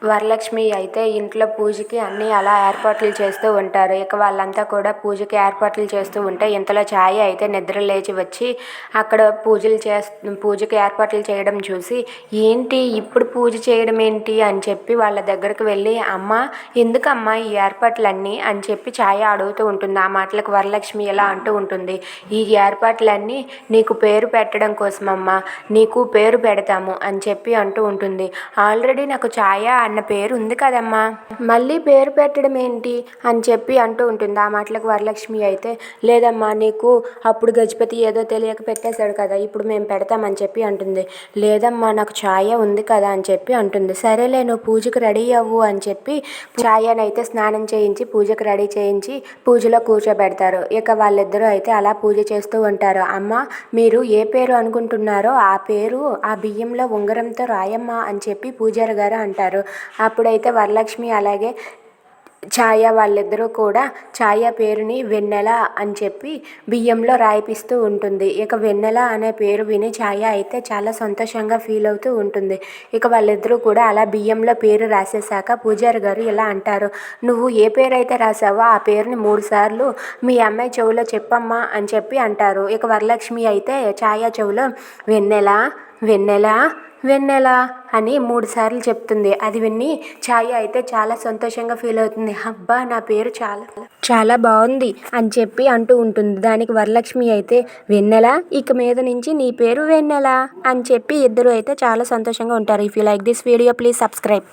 వరలక్ష్మి అయితే ఇంట్లో పూజకి అన్నీ అలా ఏర్పాట్లు చేస్తూ ఉంటారు. ఇక వాళ్ళంతా కూడా పూజకి ఏర్పాట్లు చేస్తూ ఉంటే ఇంతలో ఛాయ అయితే నిద్ర లేచి వచ్చి అక్కడ పూజకి ఏర్పాట్లు చేయడం చూసి ఏంటి ఇప్పుడు పూజ చేయడం ఏంటి అని చెప్పి వాళ్ళ దగ్గరకు వెళ్ళి అమ్మ ఎందుకమ్మా ఈ ఏర్పాట్లన్నీ అని చెప్పి ఛాయ అడుగుతూ ఉంటుంది. ఆ మాటలకు వరలక్ష్మి ఎలా అంటూ ఉంటుంది, ఈ ఏర్పాట్లన్నీ నీకు పేరు పెట్టడం కోసమమ్మా, నీకు పేరు పెడతాము అని చెప్పి అంటూ ఉంటుంది. ఆల్రెడీ నాకు ఛాయ అన్న పేరు ఉంది కదమ్మా, మళ్ళీ పేరు పెట్టడం ఏంటి అని చెప్పి అంటూ ఉంటుంది. ఆ మాటలకు వరలక్ష్మి అయితే లేదమ్మా, నీకు అప్పుడు గజపతి ఏదో తెలియక పెట్టేశాడు కదా, ఇప్పుడు మేము పెడతామని చెప్పి అంటుంది. లేదమ్మా నాకు ఛాయ ఉంది కదా అని చెప్పి అంటుంది. సరేలే నువ్వు పూజకు రెడీ అవ్వు అని చెప్పి ఛాయనైతే స్నానం చేయించి పూజకు రెడీ చేయించి పూజలో కూర్చోబెడతారు. ఇక వాళ్ళిద్దరూ అయితే అలా పూజ చేస్తూ ఉంటారు. అమ్మ మీరు ఏ పేరు అనుకుంటున్నారో ఆ పేరు ఆ బియ్యంలో ఉంగరంతో రాయమ్మా అని చెప్పి పూజారి గారు అంటారు. అప్పుడైతే వరలక్ష్మి అలాగే ఛాయ వాళ్ళిద్దరూ కూడా ఛాయ పేరుని వెన్నెల అని చెప్పి బియ్యంలో రాయిపిస్తూ ఉంటుంది. ఇక వెన్నెల అనే పేరు విని ఛాయ అయితే చాలా సంతోషంగా ఫీల్ అవుతూ ఉంటుంది. ఇక వాళ్ళిద్దరూ కూడా అలా బియ్యంలో పేరు రాసేసాక పూజారి గారు ఇలా అంటారు, నువ్వు ఏ పేరు అయితే రాసావో ఆ పేరుని 3 సార్లు మీ అమ్మాయి చెవిలో చెప్పమ్మా అని చెప్పి అంటారు. ఇక వరలక్ష్మి అయితే ఛాయ చెవిలో వెన్నెల వెన్నెల వెన్నెల అని 3 సార్లు చెప్తుంది. అది విని ఛాయ అయితే చాలా సంతోషంగా ఫీల్ అవుతుంది. అబ్బా నా పేరు చాలా చాలా బాగుంది అని చెప్పి అంటూ ఉంటుంది. దానికి వరలక్ష్మి అయితే వెన్నెల ఇక మీద నుంచి నీ పేరు వెన్నెల అని చెప్పి ఇద్దరు అయితే చాలా సంతోషంగా ఉంటారు. If you like this video please subscribe.